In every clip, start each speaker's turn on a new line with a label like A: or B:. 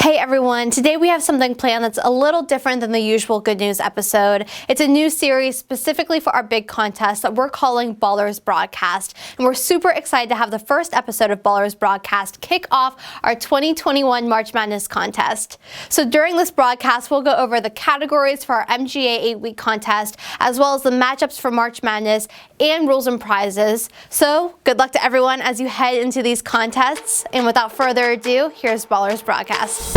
A: Hey everyone, today we have something planned that's a little different than the usual Good News episode. It's a new series specifically for our big contest that we're calling Ballers Broadcast. And we're super excited to have the first episode of Ballers Broadcast kick off our 2021 March Madness contest. So during this broadcast, we'll go over the categories for our MGA 8-week contest, as well as the matchups for March Madness and rules and prizes. So good luck to everyone as you head into these contests. And without further ado, here's Ballers Broadcast.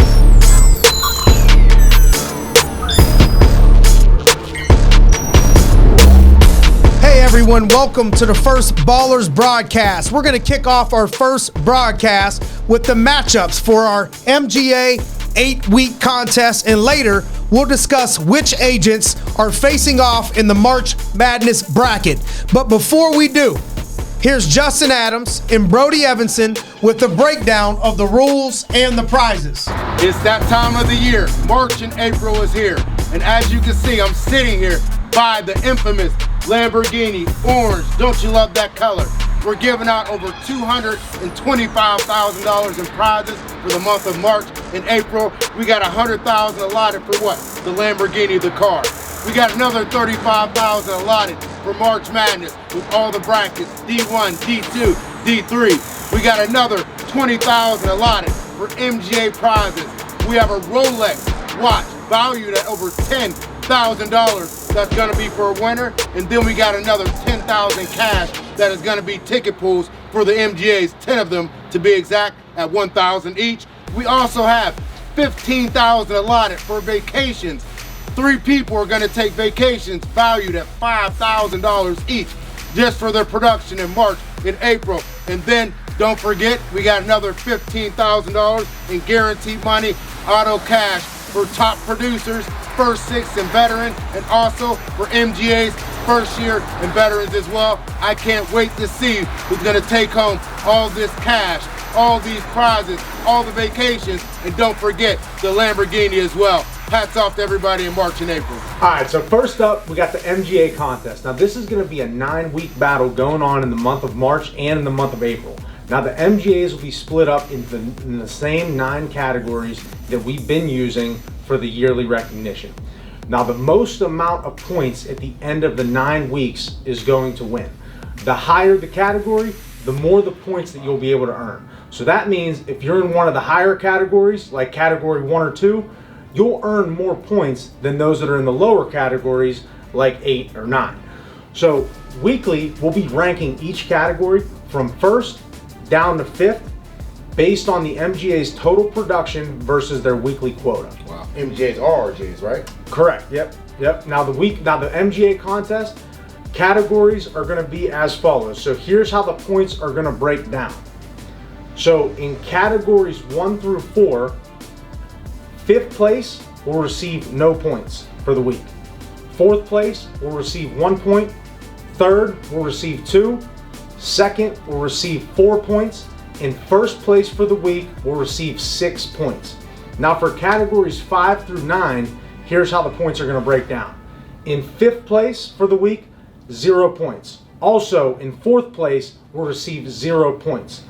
B: Hey everyone, welcome to the first Ballers Broadcast. We're going to kick off our first broadcast with the matchups for our MGA 8-week contest, and later we'll discuss which agents are facing off in the March Madness bracket. But before we do, here's Justin Adams and Brody Evanson with the breakdown of the rules and the prizes.
C: It's that time of the year. March and April is here. And as you can see, I'm sitting here by the infamous Lamborghini Orange. Don't you love that color? We're giving out over $225,000 in prizes for the month of March and April. We got $100,000 allotted for what? The Lamborghini, the car. We got another $35,000 allotted for March Madness with all the brackets, D1, D2, D3. We got another $20,000 allotted for MGA prizes. We have a Rolex watch valued at over $10,000 that's gonna be for a winner. And then we got another $10,000 cash that is gonna be ticket pools for the MGAs, 10 of them to be exact, at $1,000 each. We also have $15,000 allotted for vacations. 3 people are gonna take vacations valued at $5,000 each just for their production in March and April. And then don't forget, we got another $15,000 in guaranteed money, auto cash for top producers, first 6 and veteran, and also for MGAs, first year and veterans as well. I can't wait to see who's gonna take home all this cash, all these prizes, all the vacations, and don't forget the Lamborghini as well. Hats off to everybody in March and April.
D: All right, so first up, we got the MGA contest. Now this is gonna be a 9-week battle going on in the month of March and in the month of April. Now the MGAs will be split up in the same 9 categories that we've been using for the yearly recognition. Now the most amount of points at the end of the 9 weeks is going to win. The higher the category, the more the points that you'll be able to earn. So that means if you're in one of the higher categories, like category 1 or 2, you'll earn more points than those that are in the lower categories, like 8 or 9. So weekly, we'll be ranking each category from 1st down to 5th based on the MGA's total production versus their weekly quota.
C: Wow, MGAs are RJs, right?
D: Correct, yep. Now the MGA contest categories are gonna be as follows. So here's how the points are gonna break down. So in categories 1 through 4, 5th place will receive no points for the week. 4th place will receive 1 point. 3rd will receive 2. 2nd will receive 4 points. And 1st place for the week will receive 6 points. Now for categories 5 through 9, here's how the points are gonna break down. In 5th place for the week, 0 points. Also in 4th place will receive 0 points.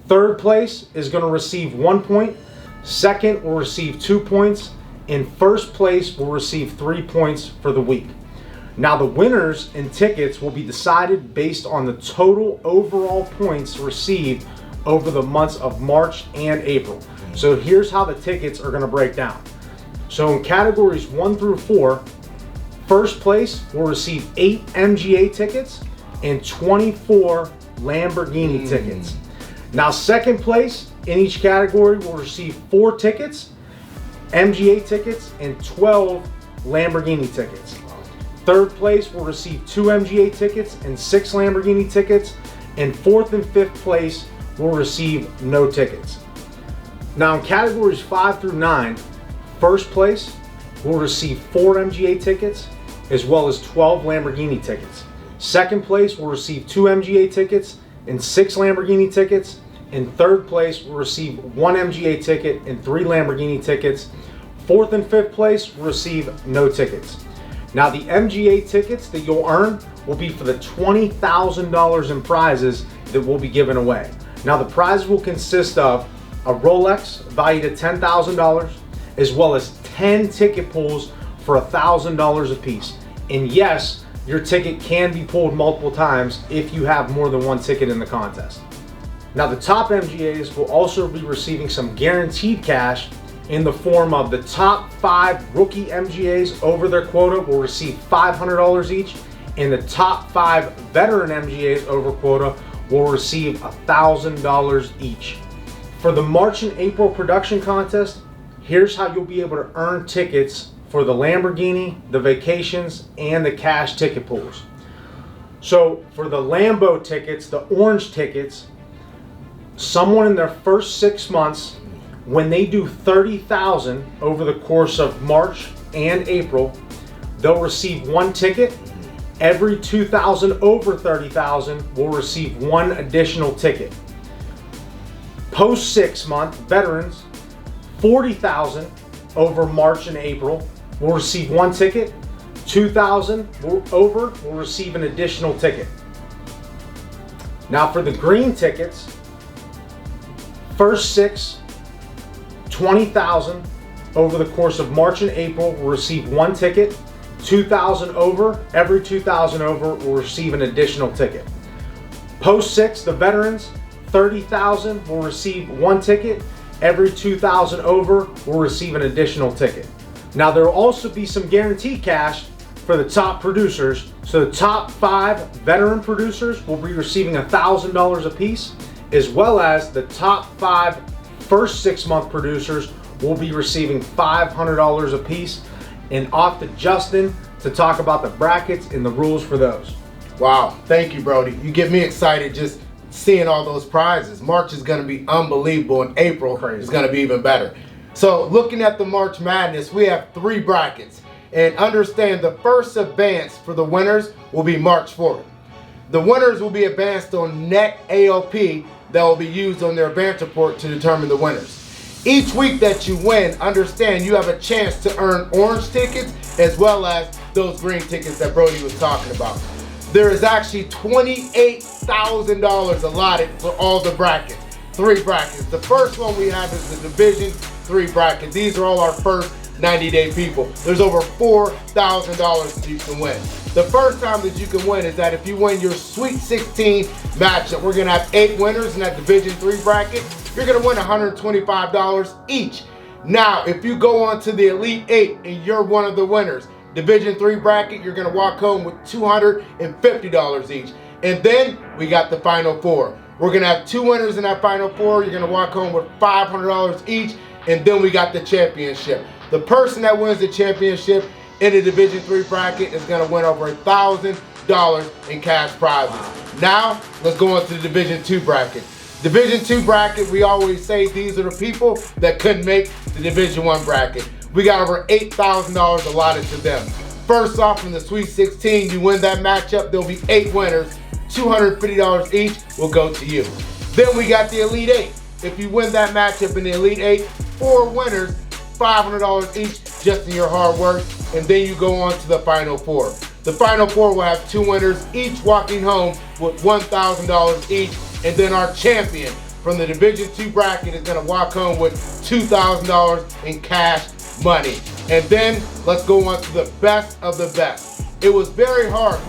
D: 3rd place is gonna receive 1 point. 2nd will receive 2 points, and 1st place will receive 3 points for the week. Now the winners and tickets will be decided based on the total overall points received over the months of March and April. So here's how the tickets are gonna break down. So in categories 1 through 4, 1st place will receive 8 MGA tickets and 24 Lamborghini tickets. Now 2nd place in each category will receive 4 tickets, MGA tickets, and 12 Lamborghini tickets. 3rd place will receive 2 MGA tickets and 6 Lamborghini tickets, and 4th and 5th place will receive no tickets. Now in categories 5 through 9, 1st place will receive 4 MGA tickets as well as 12 Lamborghini tickets. 2nd place will receive 2 MGA tickets and 6 Lamborghini tickets, and 3rd place will receive 1 MGA ticket and 3 Lamborghini tickets. 4th and 5th place will receive no tickets. Now the MGA tickets that you'll earn will be for the $20,000 in prizes that will be given away. Now the prize will consist of a Rolex valued at $10,000, as well as 10 ticket pulls for $1,000 a piece. And yes, your ticket can be pulled multiple times if you have more than one ticket in the contest. Now, the top MGAs will also be receiving some guaranteed cash in the form of the top 5 rookie MGAs over their quota will receive $500 each, and the top 5 veteran MGAs over quota will receive $1,000 each. For the March and April production contest, here's how you'll be able to earn tickets for the Lamborghini, the vacations, and the cash ticket pools. So for the Lambo tickets, the orange tickets, someone in their first 6 months, when they do 30,000 over the course of March and April, they'll receive 1 ticket. Every 2,000 over 30,000 will receive 1 additional ticket. Post 6 month veterans, 40,000 over March and April will receive 1 ticket. 2,000 over will receive an additional ticket. Now for the green tickets, first 6, 20,000 over the course of March and April will receive 1 ticket. 2,000 over, every 2,000 over will receive an additional ticket. Post 6, the veterans, 30,000 will receive 1 ticket. Every 2,000 over will receive an additional ticket. Now there will also be some guaranteed cash for the top producers. So the top 5 veteran producers will be receiving $1,000 a piece, as well as the top 5 first 6 month producers will be receiving $500 a piece. And off to Justin to talk about the brackets and the rules for those.
C: Wow, thank you, Brody. You get me excited just seeing all those prizes. March is going to be unbelievable, and April is going to be even better. So looking at the March Madness, we have 3 brackets. And understand the first advance for the winners will be March 4th. The winners will be advanced on net ALP that will be used on their advance report to determine the winners. Each week that you win, understand you have a chance to earn orange tickets as well as those green tickets that Brody was talking about. There is actually $28,000 allotted for all the brackets, 3 brackets. The first one we have is the Division 3 bracket. These are all our first 90-day people. There's over $4,000 that you can win. The first time that you can win is that if you win your Sweet 16 matchup, we're gonna have 8 winners in that Division 3 bracket. You're gonna win $125 each. Now, if you go on to the Elite 8 and you're one of the winners, Division 3 bracket, you're gonna walk home with $250 each. And then we got the Final 4. We're gonna have 2 winners in that Final 4. You're gonna walk home with $500 each. And then we got the championship. The person that wins the championship in the Division 3 bracket is gonna win over $1,000 in cash prizes. Now, let's go on to the Division 2 bracket. Division 2 bracket, we always say these are the people that couldn't make the Division 1 bracket. We got over $8,000 allotted to them. First off, in the Sweet 16, you win that matchup, there'll be 8 winners, $250 each will go to you. Then we got the Elite 8. If you win that matchup in the Elite 8, 4 winners, $500 each just in your hard work, and then you go on to the Final 4. The Final 4 will have 2 winners, each walking home with $1,000 each, and then our champion from the Division 2 bracket is gonna walk home with $2,000 in cash money. And then let's go on to the best of the best. It was very hard.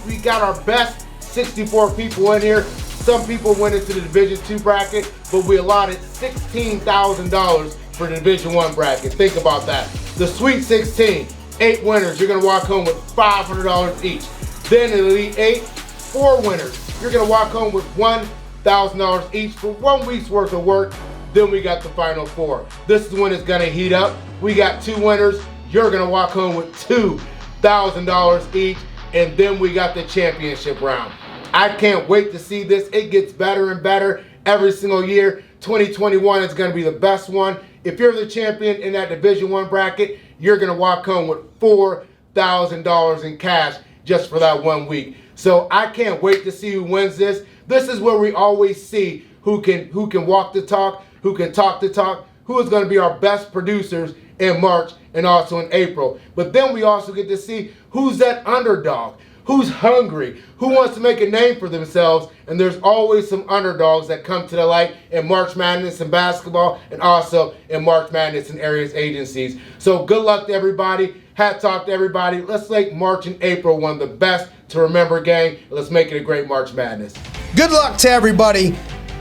C: We got our best 64 people in here. Some people went into the Division 2 bracket, but we allotted $16,000 for the Division 1 bracket. Think about that. The Sweet 16, 8 winners, you're gonna walk home with $500 each. Then the Elite 8, 4 winners, you're gonna walk home with $1,000 each for 1 week's worth of work. Then we got the Final 4. This is when it's gonna heat up. We got 2 winners, you're gonna walk home with $2,000 each. And then we got the championship round. I can't wait to see this. It gets better and better every single year. 2021 is gonna be the best one. If you're the champion in that Division 1 bracket, you're gonna walk home with $4,000 in cash just for that 1 week. So I can't wait to see who wins this. This is where we always see who can walk the talk, who can talk the talk, who is gonna be our best producers in March and also in April. But then we also get to see who's that underdog. who's hungry, who wants to make a name for themselves, and there's always some underdogs that come to the light in March Madness in basketball and also in March Madness in Arias agencies. So good luck to everybody. Hats off to everybody. Let's make March and April one of the best to remember, gang. Let's make it a great March Madness.
B: Good luck to everybody.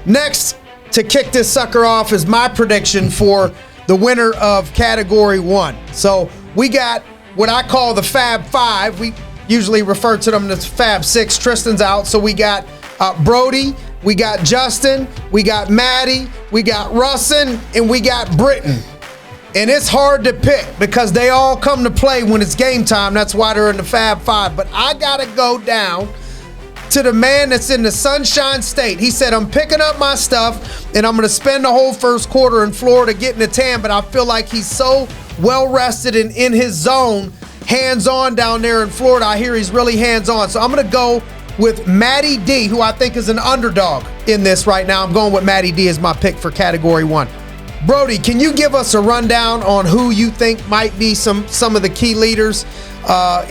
B: Next, to kick this sucker off, is my prediction for the winner of Category 1. So we got what I call the Fab Five. We usually refer to them as Fab Six. Tristan's out, so we got Brody, we got Justin, we got Maddie, we got Russin, and we got Britton. And it's hard to pick because they all come to play when it's game time. That's why they're in the Fab Five. But I got to go down to the man that's in the Sunshine State. He said, I'm picking up my stuff, and I'm going to spend the whole first quarter in Florida getting a tan, but I feel like he's so well-rested and in his zone, hands-on down there in Florida. I hear he's really hands-on. So I'm going to go with Matty D, who I think is an underdog in this right now. I'm going with Matty D as my pick for Category 1. Brody, can you give us a rundown on who you think might be some of the key leaders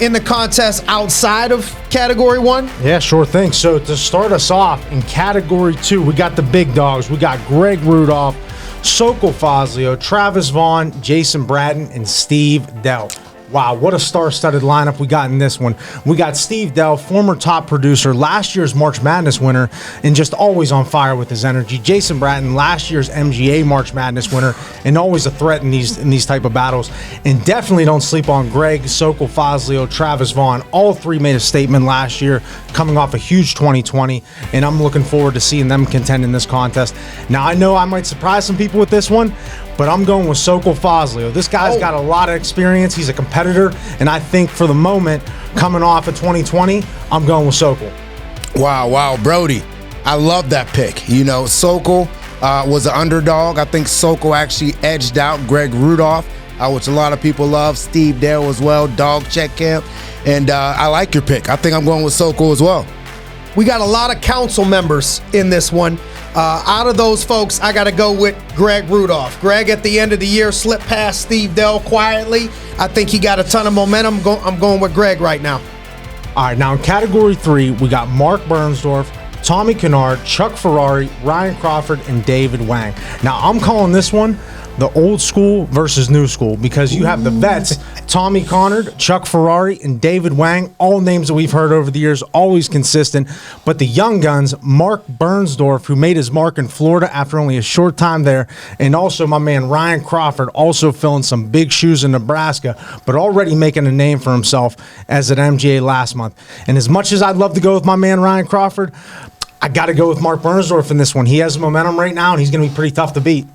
B: in the contest outside of Category 1?
D: Yeah, sure thing. So to start us off, in Category 2, we got the big dogs. We got Greg Rudolph, Sokol Fazlio, Travis Vaughn, Jason Bratton, and Steve Dell. Wow, what a star-studded lineup we got in this one. We got Steve Dell, former top producer, last year's March Madness winner, and just always on fire with his energy. Jason Bratton, last year's MGA March Madness winner, and always a threat in these type of battles. And definitely don't sleep on Greg, Sokol Fazlio, Travis Vaughn. All three made a statement last year, coming off a huge 2020, and I'm looking forward to seeing them contend in this contest. Now, I know I might surprise some people with this one, but I'm going with Sokol Fazlio. This guy's got a lot of experience. He's a competitor, and I think for the moment, coming off of 2020, I'm going with Sokol.
C: Wow, Brody. I love that pick. You know, Sokol was an underdog. I think Sokol actually edged out Greg Rudolph, which a lot of people love. Steve Dale as well, Dog Check Camp. And I like your pick. I think I'm going with Sokol as well.
B: We got a lot of council members in this one. Out of those folks, I got to go with Greg Rudolph. Greg, at the end of the year, slipped past Steve Dell quietly. I think he got a ton of momentum. I'm going with Greg right now.
D: All right, now in Category 3, we got Mark Bernsdorf, Tommy Kennard, Chuck Ferrari, Ryan Crawford, and David Wang. Now, I'm calling this one the old school versus new school because you have the vets, Tommy Kennard, Chuck Ferrari, and David Wang, all names that we've heard over the years, always consistent. But the young guns, Mark Bernsdorf, who made his mark in Florida after only a short time there, and also my man Ryan Crawford, also filling some big shoes in Nebraska, but already making a name for himself as an MGA last month. And as much as I'd love to go with my man Ryan Crawford, I got to go with Mark Bernsdorf in this one. He has momentum right now, and he's going to be pretty tough to beat.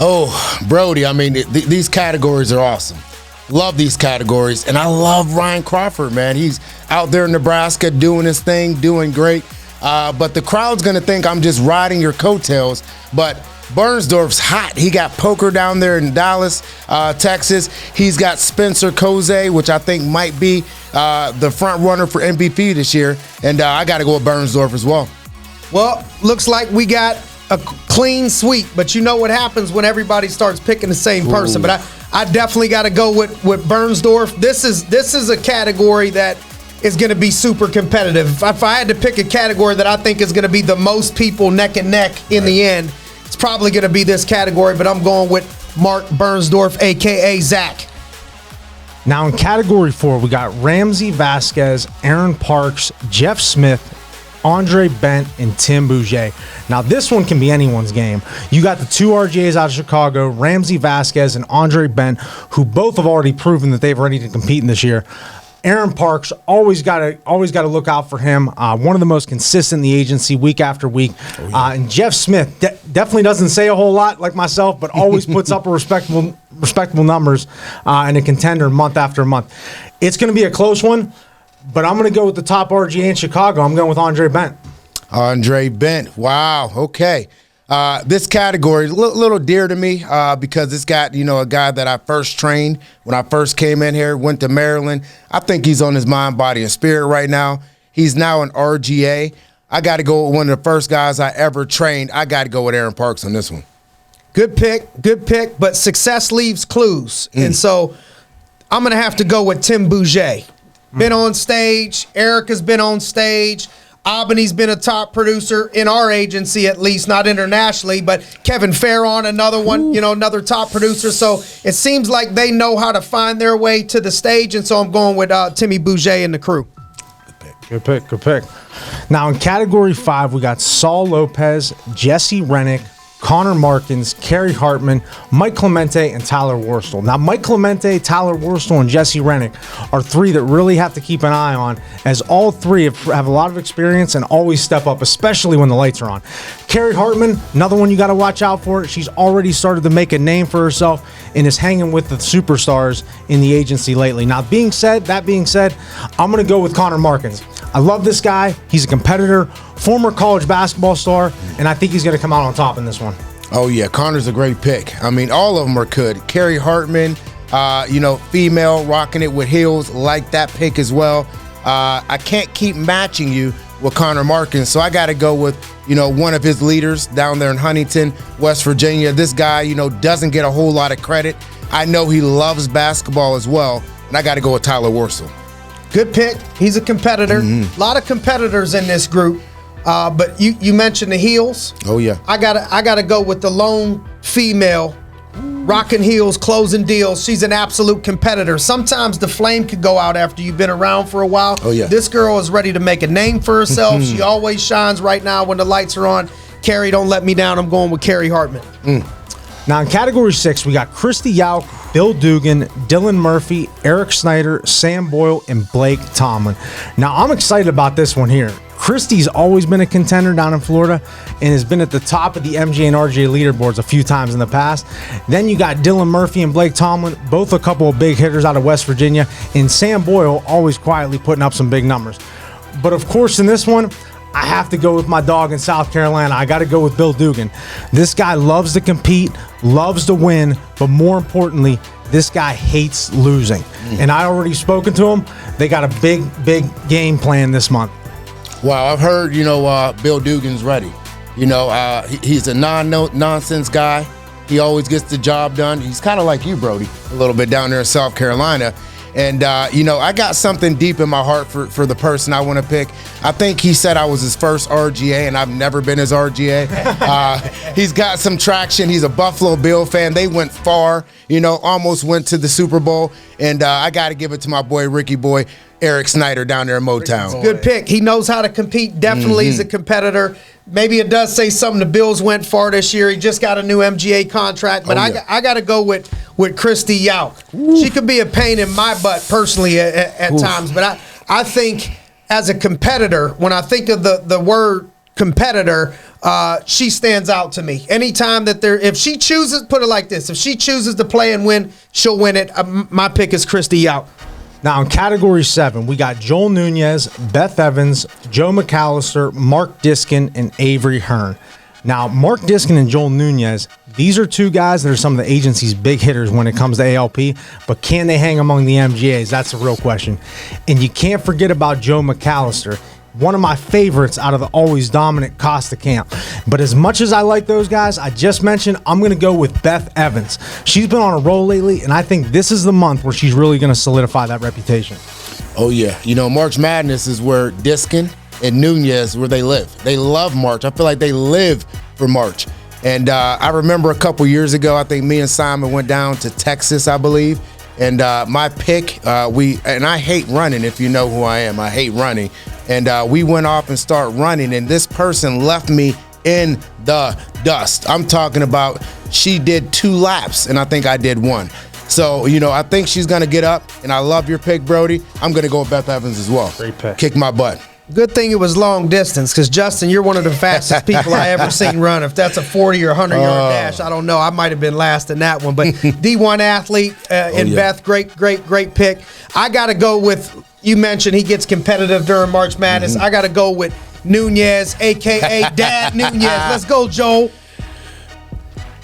C: Oh, Brody, I mean, these categories are awesome. Love these categories. And I love Ryan Crawford, man. He's out there in Nebraska doing his thing, doing great. But the crowd's going to think I'm just riding your coattails. But Bernsdorf's hot. He got Poker down there in Dallas, Texas. He's got Spencer Coze, which I think might be the front runner for MVP this year. And I got to go with Bernsdorf as well.
B: Well, looks like we got a clean sweep, but you know what happens when everybody starts picking the same person. Ooh. But I definitely got to go with Bernsdorf. This is a category that is going to be super competitive. If I had to pick a category that I think is going to be the most people neck and neck in the end, it's probably going to be this category, but I'm going with Mark Bernsdorf, a.k.a. Zach.
D: Now in Category 4, we got Ramsey Vasquez, Aaron Parks, Jeff Smith, Andre Bent, and Tim Bouger. Now, this one can be anyone's game. You got the two RGAs out of Chicago, Ramsey Vasquez and Andre Bent, who both have already proven that they're ready to compete in this year. Aaron Parks, always got to look out for him. One of the most consistent in the agency week after week. Oh, yeah. And Jeff Smith definitely doesn't say a whole lot like myself, but always puts up a respectable numbers and a contender month after month. It's going to be a close one. But I'm going to go with the top RGA in Chicago. I'm going with Andre Bent.
C: Andre Bent. Wow. Okay. This category is a little dear to me because it's got, a guy that I first trained when I first came in here, went to Maryland. I think he's on his mind, body, and spirit right now. He's now an RGA. I got to go with one of the first guys I ever trained. I got to go with Aaron Parks on this one.
B: Good pick, but success leaves clues. And so I'm going to have to go with Tim Bouger. been on stage. Erica's been on stage. Albany's been a top producer in our agency, at least, not internationally, but Kevin Farron, another one, another top producer. So it seems like they know how to find their way to the stage, and so I'm going with Timmy Bouget and the crew.
D: Good pick. Now in Category 5, we got Saul Lopez, Jesse Rennick, Connor Markins, Kerry Hartman, Mike Clemente, and Tyler Worstel. Now, Mike Clemente, Tyler Worstel, and Jesse Rennick are three that really have to keep an eye on, as all three have a lot of experience and always step up, especially when the lights are on. Kerry Hartman, another one you got to watch out for. She's already started to make a name for herself and is hanging with the superstars in the agency lately. Now, that being said, I'm going to go with Connor Markins. I love this guy. He's a competitor, former college basketball star, and I think he's going to come out on top in this one.
C: Oh, yeah. Connor's a great pick. I mean, all of them are good. Kerry Hartman, female, rocking it with heels, like that pick as well. I can't keep matching you with Connor Markins, so I got to go with, one of his leaders down there in Huntington, West Virginia. This guy, doesn't get a whole lot of credit. I know he loves basketball as well, and I got to go with Tyler Worstel.
B: Good pick. He's a competitor. A lot of competitors in this group. But you mentioned the heels.
C: Oh yeah.
B: I gotta go with the lone female, rocking heels, closing deals. She's an absolute competitor. Sometimes the flame could go out after you've been around for a while.
C: Oh yeah.
B: This girl is ready to make a name for herself. She always shines right now when the lights are on. Kerry, don't let me down. I'm going with Kerry Hartman.
D: Now in Category 6, we got Christy Yauk, Bill Dugan, Dylan Murphy, Eric Snyder, Sam Boyle, and Blake Tomlin. Now I'm excited about this one here. Christy's always been a contender down in Florida and has been at the top of the MJ and RJ leaderboards a few times in the past. Then you got Dylan Murphy and Blake Tomlin, both a couple of big hitters out of West Virginia, and Sam Boyle always quietly putting up some big numbers. But of course in this one, I have to go with my dog in South Carolina. I got to go with Bill Dugan. This guy loves to compete, loves to win, but more importantly, this guy hates losing. And I already spoken to him. They got a big game plan this month.
C: Wow, I've heard, Bill Dugan's ready. He's a nonsense guy. He always gets the job done. He's kind of like you, Brody, a little bit down there in South Carolina. And, I got something deep in my heart for the person I want to pick. I think he said I was his first RGA, and I've never been his RGA. He's got some traction. He's a Buffalo Bill fan. They went far, almost went to the Super Bowl. And I got to give it to my boy, Ricky Boy, Eric Snyder down there in Motown.
B: Good pick. He knows how to compete. Definitely he's a competitor. Maybe it does say something. The Bills went far this year. He just got a new MGA contract. But I got to go with Christy Yauk. She could be a pain in my butt personally at times. But I think as a competitor, when I think of the word competitor, she stands out to me. Anytime that if she chooses, put it like this, if she chooses to play and win, she'll win it. My pick is Christy Yauk.
D: Now in Category 7, we got Joel Nunez, Beth Evans, Joe McAllister, Mark Diskin, and Avery Hearn. Now, Mark Diskin and Joel Nunez, these are two guys that are some of the agency's big hitters when it comes to ALP, but can they hang among the MGAs? That's the real question. And you can't forget about Joe McAllister, one of my favorites out of the always dominant Costa camp. But as much as I like those guys I just mentioned, I'm going to go with Beth Evans. She's been on a roll lately, and I think this is the month where she's really going to solidify that reputation.
C: Oh, yeah. March Madness is where Diskin and Nunez, where they live. They love March. I feel like they live for March. And I remember a couple years ago, I think me and Simon went down to Texas, I believe. And my pick, and I hate running, if you know who I am. I hate running. And we went off and started running, and this person left me in the dust. I'm talking about she did 2 laps, and I think I did 1. So, I think she's going to get up, and I love your pick, Brody. I'm going to go with Beth Evans as well.
D: Great pick.
C: Kick my butt.
B: Good thing it was long distance, because Justin, you're one of the fastest people I ever seen run. If that's a 40 or 100-yard dash, I don't know. I might have been last in that one. But D1 athlete in Beth, great pick. I got to go with, you mentioned he gets competitive during March Madness. I got to go with Nunez, a.k.a. Dad Nunez. Let's go, Joel.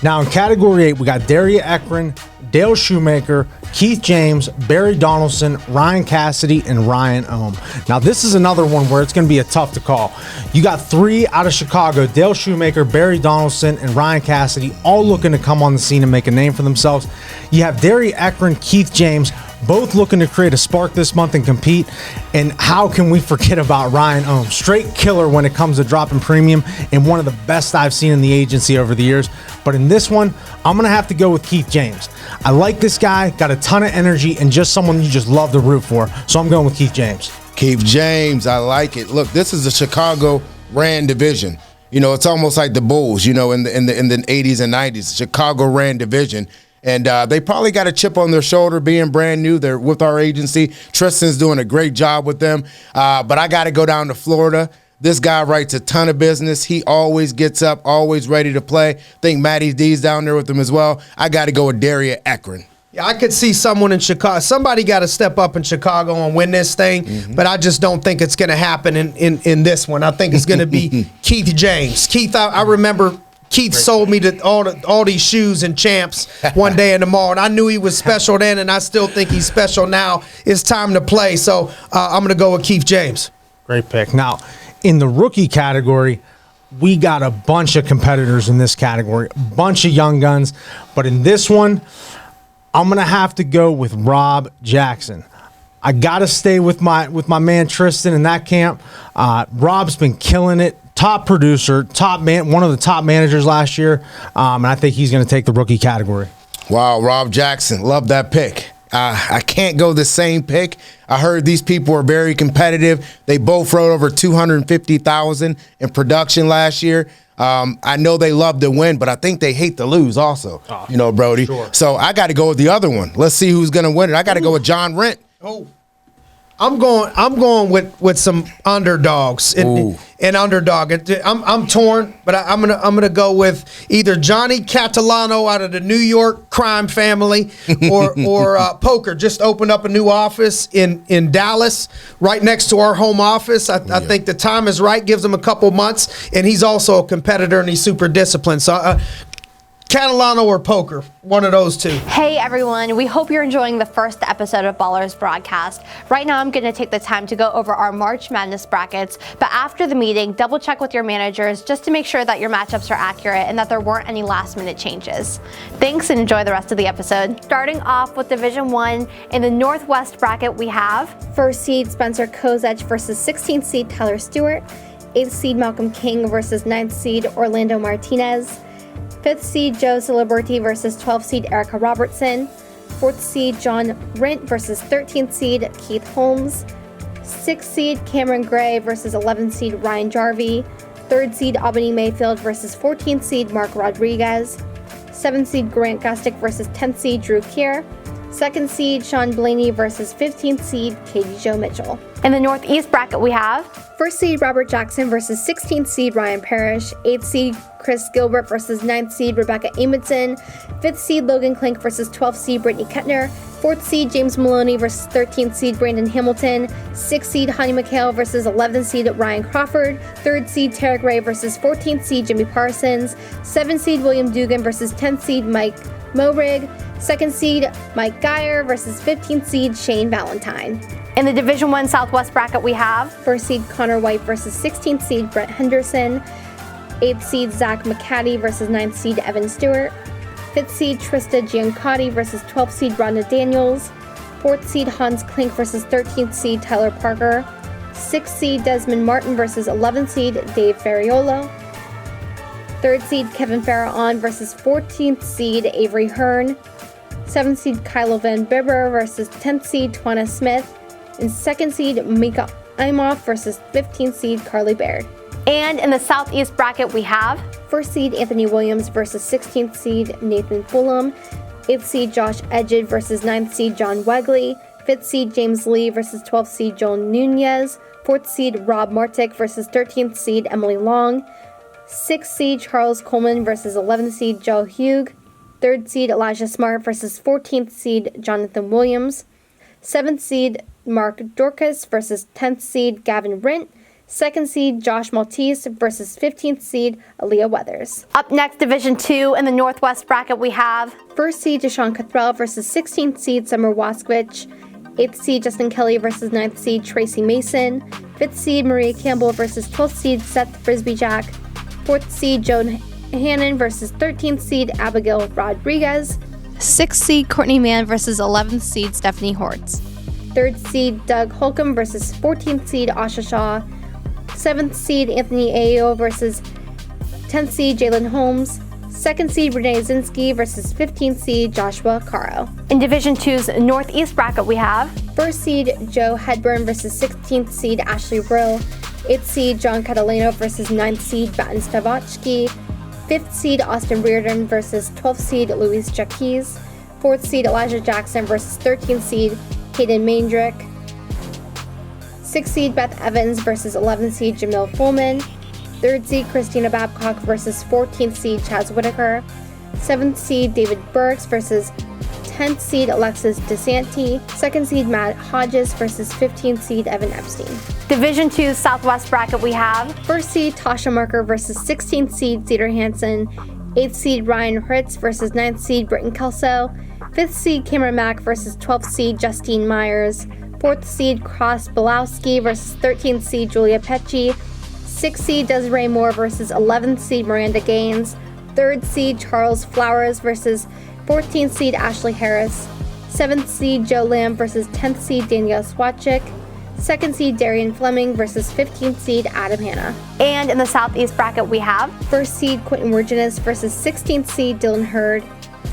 D: Now in Category 8, we got Daria Ekron, Dale Shoemaker, Keith James, Barry Donaldson, Ryan Cassidy, and Ryan Ohm. Now, this is another one where it's going to be a tough to call. You got 3 out of Chicago, Dale Shoemaker, Barry Donaldson, and Ryan Cassidy, all looking to come on the scene and make a name for themselves. You have Daria Ekron, Keith James, both looking to create a spark this month and compete. And how can we forget about Ryan Ohms? Straight killer when it comes to dropping premium, and one of the best I've seen in the agency over the years. But in this one, I'm going to have to go with Keith James. I like this guy, got a ton of energy, and just someone you just love to root for. So I'm going with Keith James.
C: Keith James, I like it. Look, this is the Chicago Ran division. You know, it's almost like the Bulls, you know, in the 80s and 90s, Chicago Ran division. And they probably got a chip on their shoulder being brand new. They're with our agency. Tristan's doing a great job with them. But I got to go down to Florida. This guy writes a ton of business. He always gets up, always ready to play. I think Matty D's down there with him as well. I got to go with Daria Ekron.
B: Yeah, I could see someone in Chicago. Somebody got to step up in Chicago and win this thing, but I just don't think it's going to happen in this one. I think it's going to be Keith James. Keith, I remember Keith sold me to all these shoes and champs one day in the mall, and I knew he was special then, and I still think he's special now. It's time to play, so I'm going to go with Keith James.
D: Great pick. Now, in the rookie category, we got a bunch of competitors in this category, a bunch of young guns, but in this one, I'm going to have to go with Rob Jackson. I got to stay with my man Tristan in that camp. Rob's been killing it. Top producer, top man, one of the top managers last year, and I think he's going to take the rookie category.
C: Wow, Rob Jackson, love that pick. I can't go the same pick. I heard these people are very competitive. They both wrote over $250,000 in production last year. I know they love to win, but I think they hate to lose also. You know, Brody.
D: Sure.
C: So I got to go with the other one. Let's see who's going to win it. I got to go with g.r.i.n.d.
B: Oh, I'm going with some underdogs and underdog. I'm torn, but I'm gonna go with either Johnny Catalano out of the New York crime family or Poker. Just opened up a new office in Dallas, right next to our home office. I think the time is right. Gives him a couple months, and he's also a competitor and he's super disciplined. So. Catalano or Poker, one of those two.
A: Hey everyone, we hope you're enjoying the first episode of Ballers Broadcast. Right now I'm going to take the time to go over our March Madness brackets, but after the meeting, double check with your managers just to make sure that your matchups are accurate and that there weren't any last minute changes. Thanks and enjoy the rest of the episode. Starting off with Division 1, in the Northwest bracket we have first seed Spencer Kozech versus 16th seed Tyler Stewart, 8th seed Malcolm King versus 9th seed Orlando Martinez, 5th seed Joe Celeberti versus 12th seed Erica Robertson, 4th seed John Rint versus 13th seed Keith Holmes, 6th seed Cameron Gray versus 11th seed Ryan Jarvie, 3rd seed Albany Mayfield versus 14th seed Mark Rodriguez, 7th seed Grant Gustick versus 10th seed Drew Keir, 2nd seed Sean Blaney versus 15th seed Katie Jo Mitchell. In the Northeast bracket we have 1st seed Robert Jackson versus 16th seed Ryan Parrish, 8th seed Chris Gilbert versus 9th seed Rebecca Amundsen, 5th seed Logan Klink versus 12th seed Brittany Kettner, 4th seed James Maloney versus 13th seed Brandon Hamilton, 6th seed Honey McHale versus 11th seed Ryan Crawford, 3rd seed Tarek Ray versus 14th seed Jimmy Parsons, 7th seed William Dugan versus 10th seed Mike Mohrig, 2nd seed Mike Geyer versus 15th seed Shane Valentine. In the Division 1 Southwest bracket we have 1st seed Connor White versus 16th seed Brett Henderson, 8th seed Zach McCaddy versus 9th seed Evan Stewart, 5th seed Trista Giancotti versus 12th seed Rhonda Daniels, 4th seed Hans Klink versus 13th seed Tyler Parker, 6th seed Desmond Martin versus 11th seed Dave Ferriolo, 3rd seed Kevin Farah versus 14th seed Avery Hearn, 7th seed Kylo Van Bibber versus 10th seed Twana Smith, and 2nd seed Mika Imoff versus 15th seed Carly Baird. And in the Southeast bracket we have 1st seed Anthony Williams versus 16th seed Nathan Fulham, 8th seed Josh Edged versus 9th seed John Wegley, 5th seed James Lee versus 12th seed Joel Nunez, 4th seed Rob Martick versus 13th seed Emily Long, 6th seed Charles Coleman versus 11th seed Joe Hugh, 3rd seed Elijah Smart versus 14th seed Jonathan Williams, 7th seed Mark Dorcas versus 10th seed Gavin Rint, 2nd seed Josh Maltese versus 15th seed Aaliyah Weathers. Up next, Division 2 in the Northwest bracket we have 1st seed Deshaun Cottrell versus 16th seed Summer Waskowicz, 8th seed Justin Kelly versus 9th seed Tracy Mason, 5th seed Maria Campbell versus 12th seed Seth Frisbee Jack, 4th seed Joan Hannon versus 13th seed Abigail Rodriguez, 6th seed Courtney Mann versus 11th seed Stephanie Hortz. 3rd seed Doug Holcomb versus 14th seed Asha Shaw. 7th seed Anthony Ayo versus 10th seed Jalen Holmes. 2nd seed Renee Zinski versus 15th seed Joshua Caro. In Division 2's Northeast bracket, we have 1st seed Joe Hedburn versus 16th seed Ashley Rill. 8th seed John Catalano versus 9th seed Batten Stavachki. 5th seed Austin Reardon versus 12th seed Luis Jaquez. 4th seed Elijah Jackson versus 13th seed Hayden Maindrick. 6th seed Beth Evans versus 11th seed Jamil Fullman. 3rd seed Christina Babcock versus 14th seed Chaz Whitaker. 7th seed David Burks versus 10th seed Alexis DeSanti. 2nd seed Matt Hodges versus 15th seed Evan Epstein. Division 2 Southwest bracket, we have 1st seed Tasha Marker versus 16th seed Cedar Hansen. 8th seed Ryan Hritz versus 9th seed Britton Kelso. 5th seed Cameron Mack versus 12th seed Justine Myers. 4th seed Cross Belowski versus 13th seed Julia Pecci. 6th seed Desiree Moore versus 11th seed Miranda Gaines. 3rd seed Charles Flowers versus 14th seed Ashley Harris. 7th seed Joe Lamb versus 10th seed Danielle Swatchik. 2nd seed Darian Fleming versus 15th seed Adam Hanna. And in the Southeast bracket, we have 1st seed Quentin Wirginus versus 16th seed Dylan Hurd.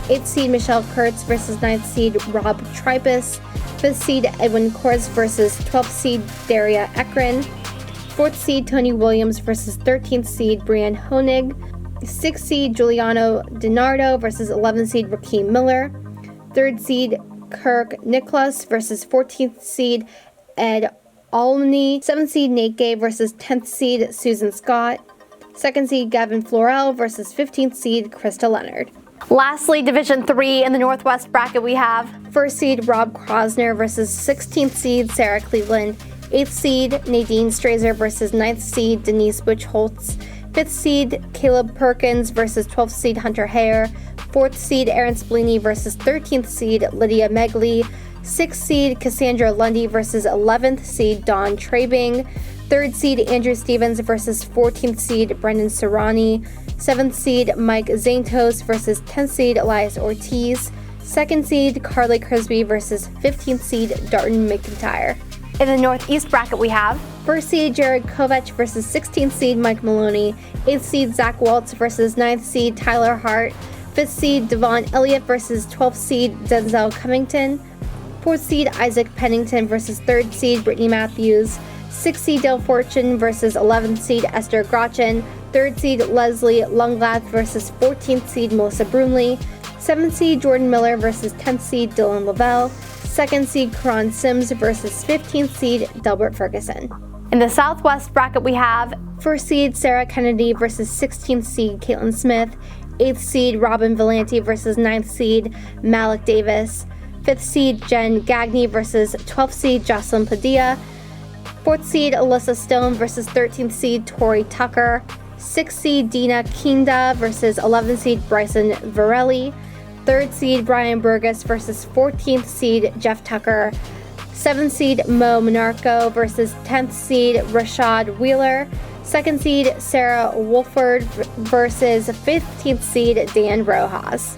A: 8th seed Michelle Kurtz versus 9th seed Rob Tripus. 5th seed Edwin Kors versus 12th seed Daria Ekren. 4th seed Tony Williams versus 13th seed Brian Honig. 6th seed Giuliano DiNardo versus 11th seed Rakeem Miller. 3rd seed Kirk Nicholas versus 14th seed Ed Almany. 7th seed Nate Gay versus 10th seed Susan Scott. 2nd seed Gavin Florell versus 15th seed Krista Leonard. Lastly, Division 3 in the Northwest bracket, we have 1st seed Rob Krosner versus 16th seed Sarah Cleveland. 8th seed Nadine Strazer versus 9th seed Denise Butch-Holtz. 5th seed Caleb Perkins versus 12th seed Hunter Hare. 4th seed Aaron Splini versus 13th seed Lydia Megley. 6th seed Cassandra Lundy versus 11th seed Dawn Trabing. 3rd seed Andrew Stevens versus 14th seed Brendan Serrani. 7th seed Mike Zantos versus 10th seed Elias Ortiz. 2nd seed Carly Crisby versus 15th seed Darton McIntyre. In the Northeast bracket, we have 1st seed Jared Kovach versus 16th seed Mike Maloney. 8th seed Zach Waltz versus 9th seed Tyler Hart. 5th seed Devon Elliott versus 12th seed Denzel Cummington. 4th seed Isaac Pennington versus 3rd seed Brittany Matthews. 6th seed Dale Fortune versus 11th seed Esther Grotchen. 3rd seed Leslie Lunglath versus 14th seed Melissa Broomley. 7th seed Jordan Miller versus 10th seed Dylan Lavelle. 2nd seed Karan Sims versus 15th seed Delbert Ferguson. In the Southwest bracket, we have 1st seed Sarah Kennedy versus 16th seed Caitlin Smith. 8th seed Robin Valenti versus 9th seed Malik Davis. 5th seed Jen Gagne versus 12th seed Jocelyn Padilla. 4th seed Alyssa Stone versus 13th seed Tori Tucker. 6th seed Dina Kinda versus 11th seed Bryson Varelli. 3rd seed Brian Burgess versus 14th seed Jeff Tucker. 7th seed Mo Monarco versus 10th seed Rashad Wheeler. 2nd seed Sarah Wolford versus 15th seed Dan Rojas.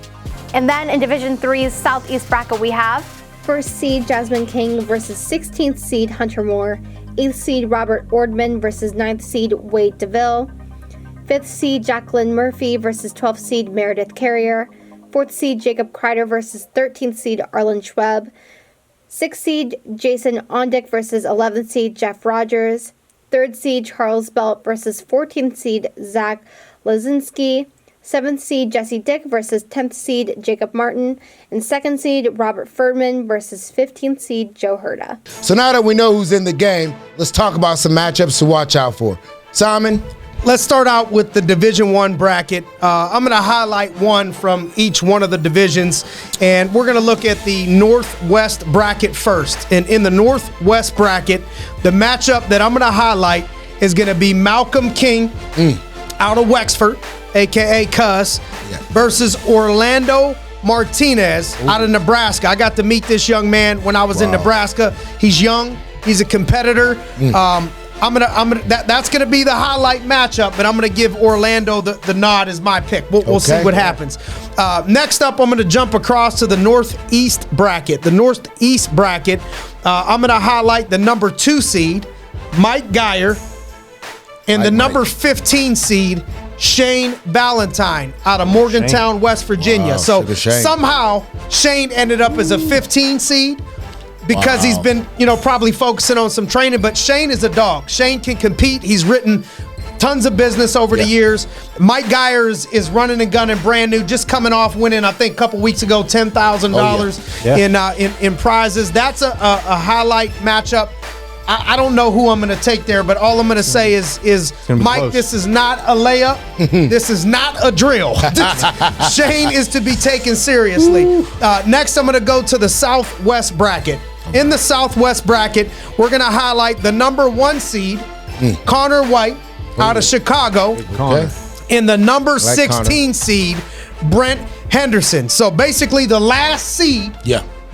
A: And then in Division 3's Southeast bracket, we have 1st seed Jasmine King versus 16th seed Hunter Moore. 8th seed Robert Ordman versus 9th seed Wade DeVille. 5th seed Jacqueline Murphy versus 12th seed Meredith Carrier. 4th seed Jacob Kreider versus 13th seed Arlen Schweb. 6th seed Jason Ondick versus 11th seed Jeff Rogers. 3rd seed Charles Belt versus 14th seed Zach Lazinski. 7th seed Jesse Dick versus 10th seed Jacob Martin. And 2nd seed Robert Ferdman versus 15th seed Joe Herda.
C: So now that we know who's in the game, let's talk about some matchups to watch out for. Simon?
B: Let's start out with the Division 1 bracket. I'm going to highlight one from each one of the divisions, and we're going to look at the Northwest bracket first. And in the Northwest bracket, the matchup that I'm going to highlight is going to be Malcolm King out of Wexford, a.k.a. Cuss, versus Orlando Martinez out of Nebraska. I got to meet this young man when I was in Nebraska. He's young. He's a competitor. That's gonna be the highlight matchup, but I'm gonna give Orlando the nod as my pick. We'll see what happens. Next up, I'm gonna jump across to the Northeast bracket. The Northeast bracket, I'm gonna highlight the number 2 seed, Mike Geyer, and the number 15 seed, Shane Valentine, out of Morgantown, West Virginia.
E: Wow,
B: so somehow Shane ended up as a 15 seed. Because he's been, probably focusing on some training, but Shane is a dog. Shane can compete. He's written tons of business over the years. Mike Geyer is running and gunning brand new, just coming off winning, I think, a couple weeks ago, $10,000 in prizes. That's a highlight matchup. I don't know who I'm going to take there, but all I'm going to say is Mike, close. This is not a layup. This is not a drill. Shane is to be taken seriously. Next, I'm going to go to the Southwest bracket. In the Southwest bracket, we're going to highlight the number 1 seed, Connor White, out of Chicago, and the number 16 seed, Brent Henderson. So basically the last seed,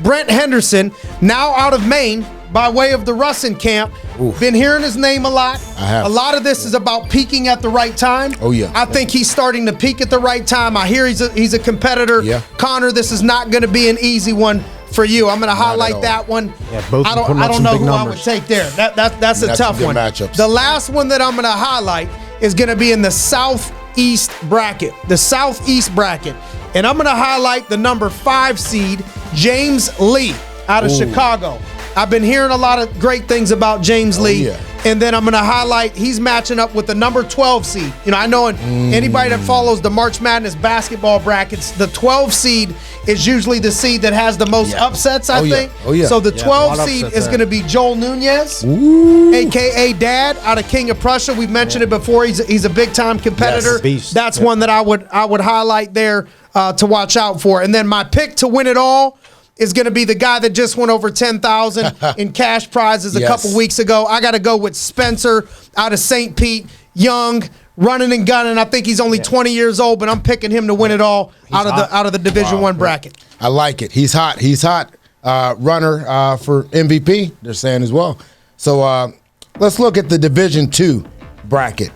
B: Brent Henderson, now out of Maine, by way of the Russin camp. Been hearing his name a lot.
E: I have.
B: A lot of this is about peaking at the right time. I think he's starting to peak at the right time. I hear he's a competitor. Connor, this is not going to be an easy one for you. I'm going to highlight that one. I don't know who I would take there. That's a tough one.
E: Matchups.
B: The last one that I'm going to highlight is going to be in the Southeast bracket. The Southeast bracket. And I'm going to highlight the number 5 seed, James Lee, out of Chicago. I've been hearing a lot of great things about James Lee. And then I'm going to highlight, he's matching up with the number 12 seed. I know anybody that follows the March Madness basketball brackets, the 12 seed is usually the seed that has the most upsets, I think. So the 12 seed is going to be Joel Nunez, a.k.a. Dad, out of King of Prussia. We've mentioned it before. He's a big-time competitor. That's one that I would highlight there to watch out for. And then my pick to win it all is going to be the guy that just went over $10,000 in cash prizes a couple weeks ago. I got to go with Spencer out of St. Pete, young, running and gunning. I think he's only 20 years old, but I'm picking him to win it all out of the Division I bracket.
E: I like it. He's hot. He's hot. Runner for MVP, they're saying as well. So let's look at the Division II bracket.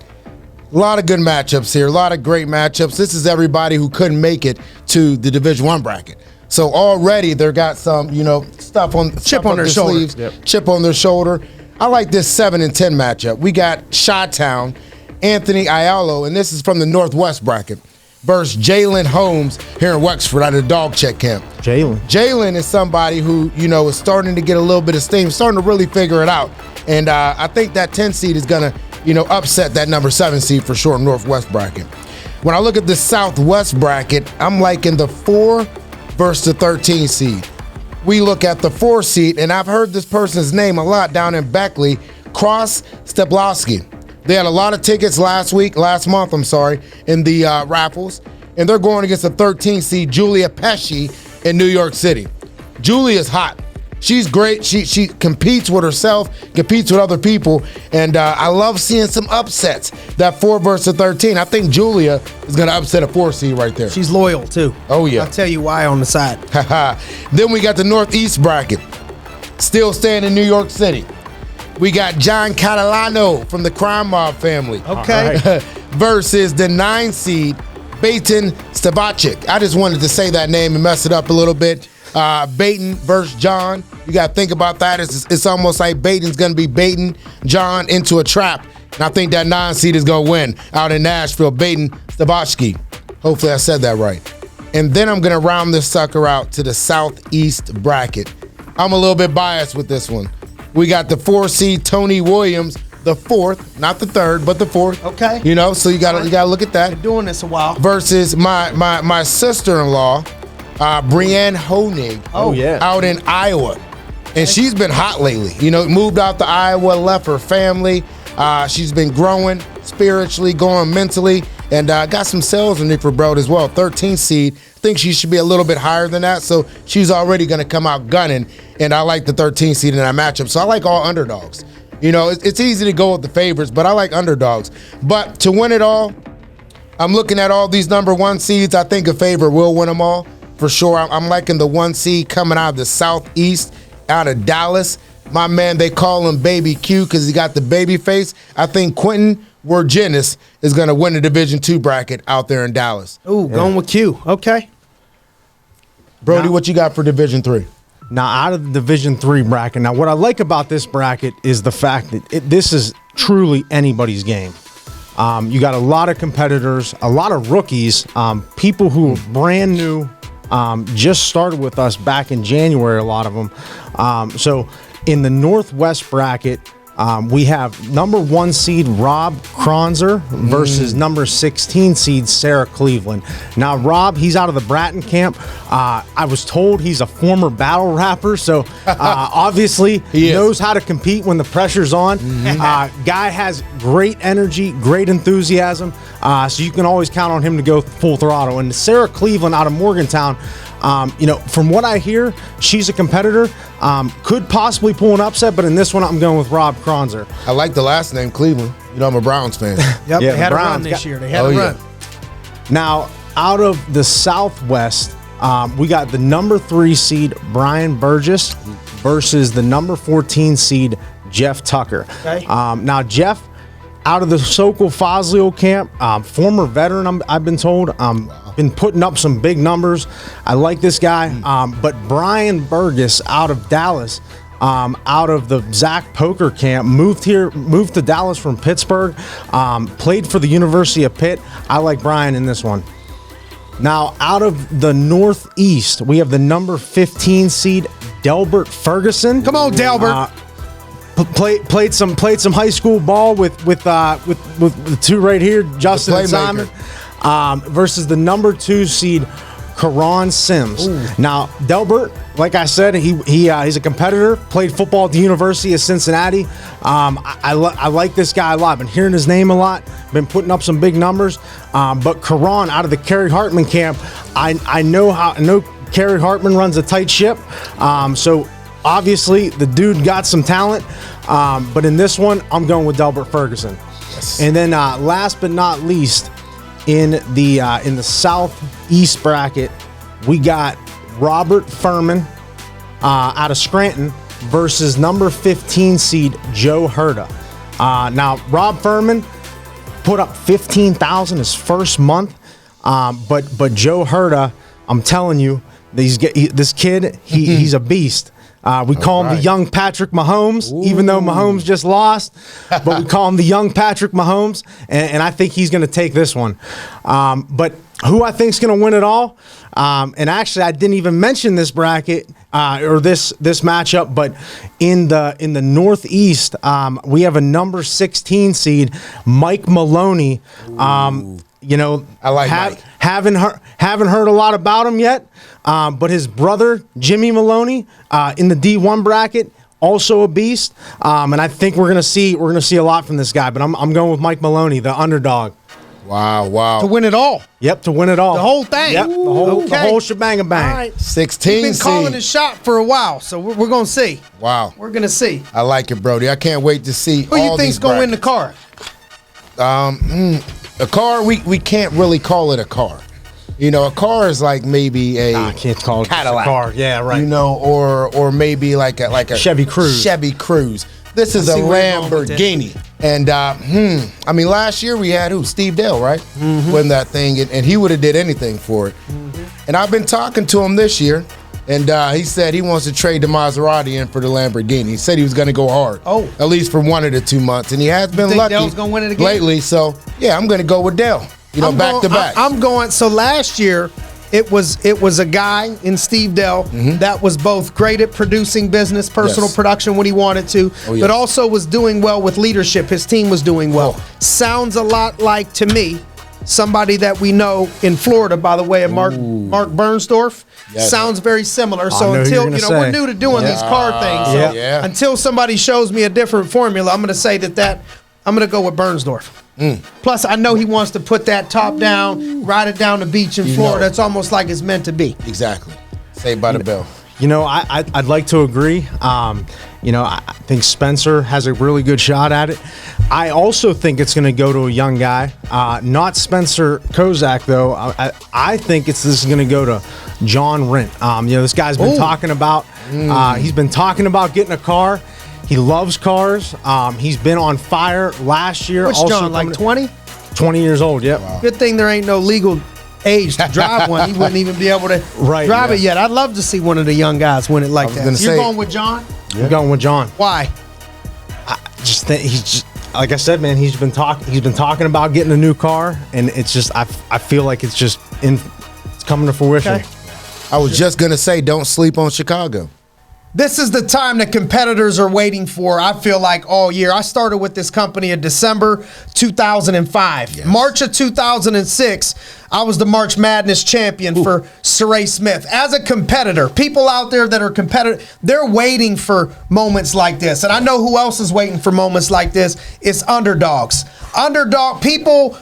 E: A lot of good matchups here. A lot of great matchups. This is everybody who couldn't make it to the Division I bracket. So already they got some, stuff on
B: chip on their sleeves,
E: chip on their shoulder. I like this 7 and 10 matchup. We got Chi-Town, Anthony Aiello, and this is from the Northwest bracket, versus Jalen Holmes here in Wexford out of the Dog Check camp. Jalen is somebody who, is starting to get a little bit of steam, starting to really figure it out. And I think that 10 seed is going to, upset that number 7 seed for sure, Northwest bracket. When I look at the Southwest bracket, I'm liking the 4 versus the 13 seed. We look at the 4 seed, and I've heard this person's name a lot down in Beckley, Cross Steblowski. They had a lot of tickets last month, in the raffles, and they're going against the 13 seed, Julia Pesci in New York City. Julia's hot. She's great. She competes with herself, competes with other people, and I love seeing some upsets. That 4 versus 13. I think Julia is going to upset a 4 seed right there.
B: She's loyal too.
E: Oh yeah.
B: I'll tell you why on the side.
E: Then we got the Northeast bracket. Still staying in New York City. We got John Catalano from the Crime Mob family.
B: Okay.
E: Versus the 9 seed, Baton Stavachik. I just wanted to say that name and mess it up a little bit. Baton versus John. You got to think about that. It's almost like Baton's going to be baiting John into a trap. And I think that 9 seed is going to win out in Nashville. Baton Stavachki. Hopefully I said that right. And then I'm going to round this sucker out to the Southeast bracket. I'm a little bit biased with this one. We got the 4 seed Tony Williams, the 4th, not the 3rd, but the 4th.
B: Okay.
E: So you got to look at that.
B: Been doing this a while.
E: Versus my sister-in-law, Brienne Honig, out in Iowa. And she's been hot lately. Moved out to Iowa, left her family. She's been growing spiritually, going mentally, and got some sales in for belt as well. 13 seed. Think she should be a little bit higher than that, so she's already going to come out gunning, and I like the 13 seed in that matchup. So I like all underdogs. It's easy to go with the favorites, but I like underdogs. But to win it all, I'm looking at all these number 1 seeds. I think a favorite will win them all. For sure, I'm liking the 1 seed coming out of the Southeast, out of Dallas, my man, they call him Baby Q because he got the baby face. I think Quentin Wargenis is going to win the Division II bracket out there in Dallas.
B: Ooh, going with Q. Okay.
E: Brody, what you got for Division III?
D: Now, out of the Division III bracket, now what I like about this bracket is the fact that this is truly anybody's game. You got a lot of competitors, a lot of rookies, people who are brand new, just started with us back in January, a lot of them. So in the Northwest bracket, we have number 1 seed Rob Cronzer versus number 16 seed Sarah Cleveland. Now, Rob, he's out of the Bratton camp. I was told he's a former battle rapper, so obviously he knows how to compete when the pressure's on. Guy has great energy, great enthusiasm, so you can always count on him to go full throttle. And Sarah Cleveland out of Morgantown, from what I hear, she's a competitor. Could possibly pull an upset, but in this one, I'm going with Rob Cronzer.
E: I like the last name, Cleveland. You know, I'm a Browns fan.
B: Yep,
D: Yeah,
B: they had a run
D: Browns
B: this year. They had
E: Oh,
B: a
E: yeah.
B: run.
D: Now, out of the Southwest, we got the number 3 seed Brian Burgess versus the number 14 seed Jeff Tucker.
B: Okay.
D: Now, Jeff, out of the Sokol Fazlio camp, former veteran, I've been told, been putting up some big numbers. I like this guy. But Brian Burgess out of Dallas, out of the Zach Poker camp, moved to Dallas from Pittsburgh, played for the University of Pitt. I like Brian in this one. Now, out of the Northeast, we have the number 15 seed Delbert Ferguson.
B: Come on, Delbert.
D: Played some high school ball with the two right here, Justin and Simon, versus the number 2 seed Karan Sims. Ooh. Now, Delbert, like I said, he's a competitor. Played football at the University of Cincinnati. I like this guy a lot. I've been hearing his name a lot. Been putting up some big numbers. But Karan out of the Kerry Hartman camp, I know Kerry Hartman runs a tight ship. So obviously the dude got some talent. But in this one, I'm going with Delbert Ferguson. Yes. And then last but not least, in the Southeast bracket, we got Robert Furman out of Scranton versus number 15 seed Joe Herda. Now, Rob Furman put up $15,000 his first month, but Joe Herda, I'm telling you, this kid, he's a beast. We call him the young Patrick Mahomes, even though Mahomes just lost. But we call him the young Patrick Mahomes, and I think he's going to take this one. But who I think is going to win it all, and actually I didn't even mention this bracket or this matchup, but in the Northeast, we have a number 16 seed, Mike Maloney.
E: I like Mike.
D: Haven't heard a lot about him yet, but his brother Jimmy Maloney in the D1 bracket, also a beast, and I think we're gonna see a lot from this guy. But I'm going with Mike Maloney, the underdog.
E: Wow.
B: To win it all.
D: Yep, to win it all.
B: The whole thing.
D: Yep, the whole shebang and bang.
B: All right.
E: 16
B: He's been calling his shot for a while, so we're going to see.
E: Wow.
B: We're going to see.
E: I like it, Brody. I can't wait to see
B: Who you think's going to win the car?
E: A car, we can't really call it a car. You know, a car is like maybe
D: I can't call it
E: Cadillac.
D: a car. Yeah, right.
E: You know, or maybe like a
D: Chevy Cruze.
E: Chevy Cruze. This is a Lamborghini. And I mean, last year we had Steve Dale, right? Win that thing, and he would have did anything for it. And I've been talking to him this year, and he said he wants to trade the Maserati in for the Lamborghini. He said he was going to go hard. Oh, at least for 1 of the 2 months, and he has been lucky.
B: Dale's going to win it again
E: lately. So yeah, I'm going to go with Dale. You know, back to back.
B: I'm going. So last year, it was a guy in Steve Dell that was both great at producing business, personal production when he wanted to, but also was doing well with leadership. His team was doing well. Sounds a lot like, to me, somebody that we know in Florida, by the way, of Mark Bernsdorf. Yes. Sounds very similar. So until we're new to doing these car things. So until somebody shows me a different formula, I'm going to say that I'm going to go with Bernsdorf. Plus, I know he wants to put that top down, ride it down the beach in Florida. It's almost like it's meant to be.
E: Exactly. Saved by the bell.
D: You know, I'd like to agree. You know, I think Spencer has a really good shot at it. I also think it's going to go to a young guy, not Spencer Kozak, though. I think this is going to go to g.r.i.n.d. You know, this guy's been talking about. He's been talking about getting a car. He loves cars. He's been on fire last year.
B: Which John, like 20?
D: 20 years old, yep. Wow.
B: Good thing there ain't no legal age to drive one. He wouldn't even be able to drive it yet. I'd love to see one of the young guys win it like that. You're going with John?
D: Yeah. I'm going with John.
B: Why?
D: I just think he's just, like I said, man, he's been talking about getting a new car, and it's just I feel like it's coming to fruition.
B: Okay.
E: I was just gonna say, don't sleep on Chicago.
B: This is the time that competitors are waiting for, I feel like, all year. I started with this company in December 2005. Yes. March of 2006, I was the March Madness champion for Surace Smith. As a competitor, people out there that are competitive, they're waiting for moments like this. And I know who else is waiting for moments like this. It's underdogs. Underdog people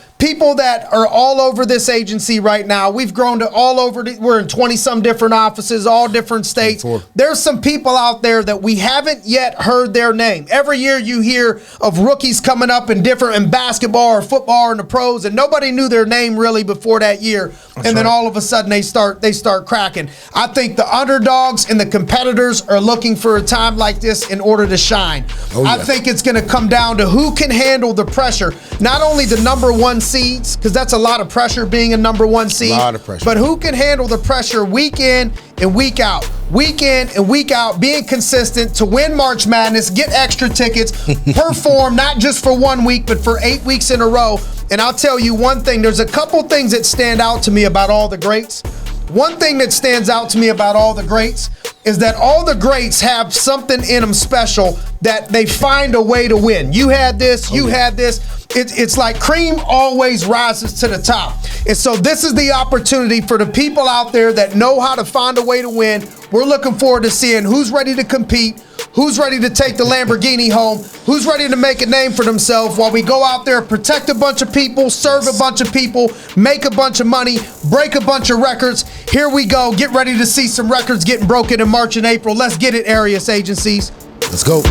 B: that are all over this agency right now. We've grown to all over. We're in 20-some different offices, all different states. There's some people out there that we haven't yet heard their name. Every year you hear of rookies coming up in basketball or football or in the pros, and nobody knew their name really before that year. And then all of a sudden they start cracking. I think the underdogs and the competitors are looking for a time like this in order to shine. I think it's going to come down to who can handle the pressure. Not only the number one seeds, because that's a lot of pressure being a number one seed. A lot of pressure. But who can handle the pressure week in and week out? Week in and week out, being consistent to win March Madness, get extra tickets, perform not just for 1 week, but for 8 weeks in a row. And I'll tell you one thing, there's a couple things that stand out to me about all the greats. One thing that stands out to me about all the greats is that all the greats have something in them special that they find a way to win. You had this, you had this. It's like cream always rises to the top. And so this is the opportunity for the people out there that know how to find a way to win. We're looking forward to seeing who's ready to compete, who's ready to take the Lamborghini home, who's ready to make a name for themselves while we go out there, protect a bunch of people, serve a bunch of people, make a bunch of money, break a bunch of records. Here we go. Get ready to see some records getting broken in March and April. Let's get it, Arias agencies.
E: Let's go.